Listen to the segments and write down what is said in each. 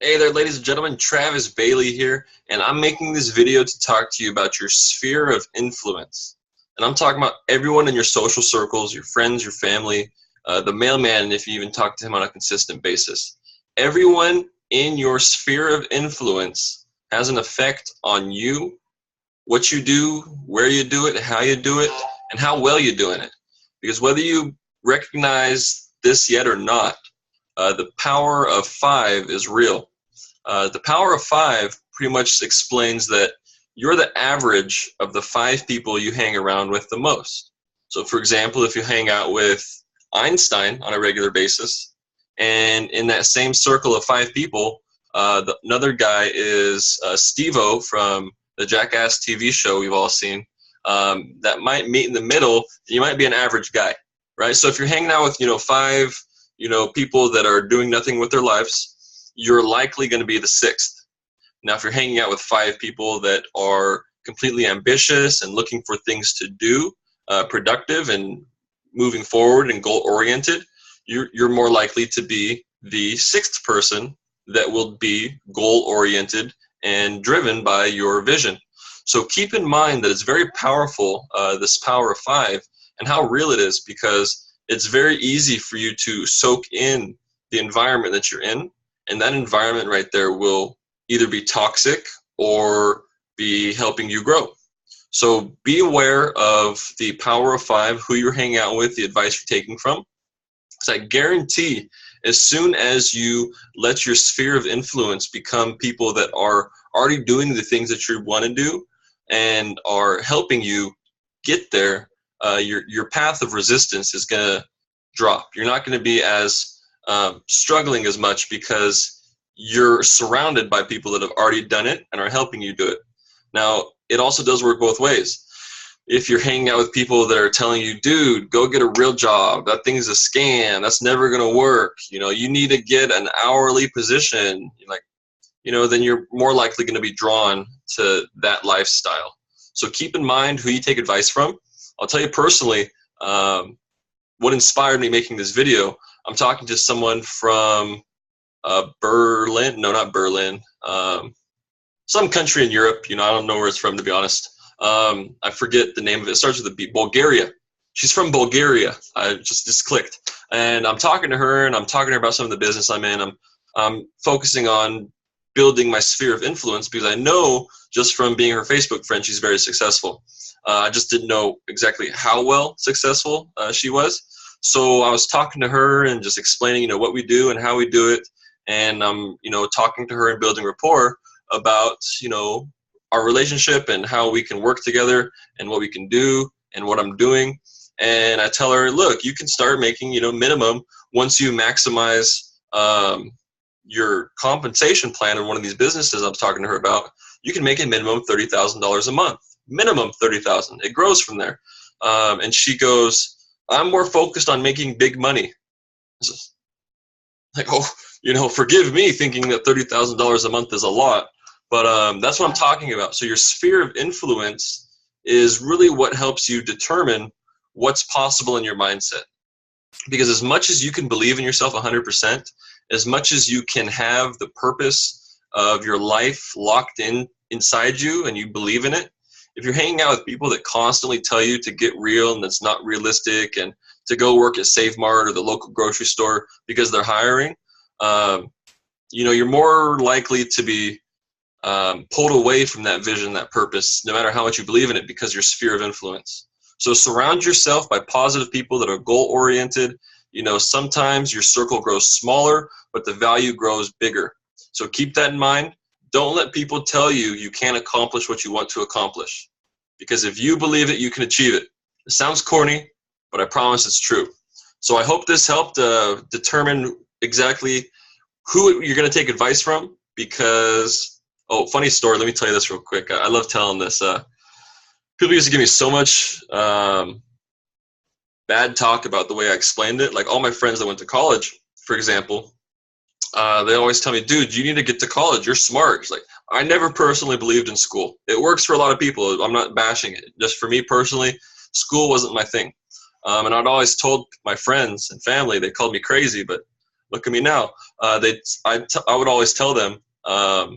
Hey there, ladies and gentlemen, Travis Bailey here, and I'm making this video to talk to you about your sphere of influence. And I'm talking about everyone in your social circles, your friends, your family, the mailman, if you even talk to him on a consistent basis. Everyone in your sphere of influence has an effect on you, what you do, where you do it, how you do it, and how well you're doing it. Because whether you recognize this yet or not, the power of five is real. The power of five pretty much explains that you're the average of the five people you hang around with the most. So, for example, if you hang out with Einstein on a regular basis, and in that same circle of five people, another guy is Steve-O from the Jackass TV show we've all seen, that might meet in the middle, you might be an average guy, right? So if you're hanging out with, five, people that are doing nothing with their lives, you're likely going to be the sixth. Now, if you're hanging out with five people that are completely ambitious and looking for things to do, productive and moving forward and goal-oriented, you're more likely to be the sixth person that will be goal-oriented and driven by your vision. So keep in mind that it's very powerful, this power of five, and how real it is, because it's very easy for you to soak in the environment that you're in, and that environment right there will either be toxic or be helping you grow. So be aware of the power of five, who you're hanging out with, the advice you're taking from. Because I guarantee as soon as you let your sphere of influence become people that are already doing the things that you want to do and are helping you get there, your path of resistance is going to drop. You're not going to be as struggling as much because you're surrounded by people that have already done it and are helping you do it. Now, it also does work both ways. If you're hanging out with people that are telling you, dude, go get a real job, that thing's a scam, that's never going to work, you need to get an hourly position, then you're more likely going to be drawn to that lifestyle. So keep in mind who you take advice from. I'll tell you personally, what inspired me making this video. I'm talking to someone from Berlin, no, not Berlin, some country in Europe. I don't know where it's from, to be honest. I forget the name of it. It starts with a B. Bulgaria. She's from Bulgaria. I just clicked. And I'm talking to her, and I'm talking to her about some of the business I'm in. I'm focusing on building my sphere of influence because I know just from being her Facebook friend, she's very successful. I just didn't know exactly how well successful she was. So I was talking to her and just explaining, what we do and how we do it. And I'm, talking to her and building rapport about, our relationship and how we can work together and what we can do and what I'm doing. And I tell her, look, you can start making, minimum, once you maximize your compensation plan in one of these businesses I'm talking to her about, you can make a minimum $30,000 a month. Minimum $30,000. It grows from there. And she goes, I'm more focused on making big money. Like, forgive me thinking that $30,000 a month is a lot. But that's what I'm talking about. So your sphere of influence is really what helps you determine what's possible in your mindset. Because as much as you can believe in yourself 100%, as much as you can have the purpose of your life locked inside you and you believe in it, if you're hanging out with people that constantly tell you to get real and that's not realistic and to go work at Save Mart or the local grocery store because they're hiring, you're more likely to be pulled away from that vision, that purpose, no matter how much you believe in it, because your sphere of influence. So surround yourself by positive people that are goal-oriented. Sometimes your circle grows smaller, but the value grows bigger. So keep that in mind. Don't let people tell you you can't accomplish what you want to accomplish. Because if you believe it, you can achieve it. It sounds corny, but I promise it's true. So I hope this helped determine exactly who you're going to take advice from, because funny story. Let me tell you this real quick. I love telling this. People used to give me so much bad talk about the way I explained it. Like all my friends that went to college, for example, they always tell me, dude, you need to get to college. You're smart. It's like, I never personally believed in school. It works for a lot of people. I'm not bashing it. Just for me personally, school wasn't my thing. And I'd always told my friends and family, they called me crazy, but Look at me now. I would always tell them, I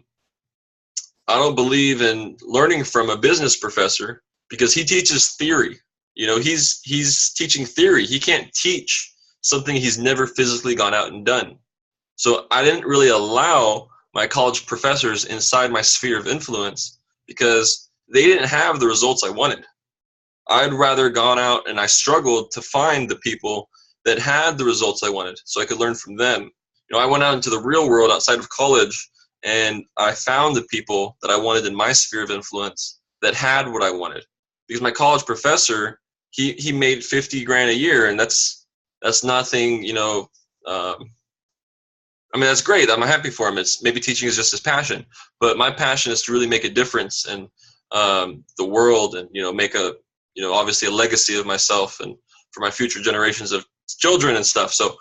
don't believe in learning from a business professor because he teaches theory. You know, he's teaching theory. He can't teach something he's never physically gone out and done. So I didn't really allow my college professors inside my sphere of influence because they didn't have the results I wanted. I'd rather gone out and I struggled to find the people that had the results I wanted so I could learn from them. You know, I went out into the real world outside of college and I found the people that I wanted in my sphere of influence that had what I wanted. Because my college professor, he made 50 grand a year, and that's nothing, you know. I mean, that's great. I'm happy for him. It's maybe teaching is just his passion, but my passion is to really make a difference in the world, and you know, make a, you know, obviously a legacy of myself and for my future generations of children and stuff. So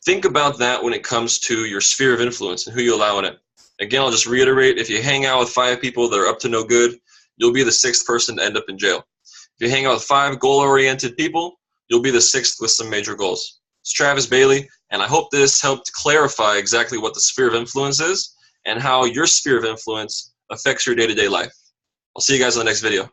think about that when it comes to your sphere of influence and who you allow in it. Again, I'll just reiterate, if you hang out with 5 people that are up to no good, you'll be the 6th person to end up in jail. If you hang out with 5 goal-oriented people, you'll be the 6th with some major goals. It's Travis Bailey, and I hope this helped clarify exactly what the sphere of influence is and how your sphere of influence affects your day-to-day life. I'll see you guys in the next video.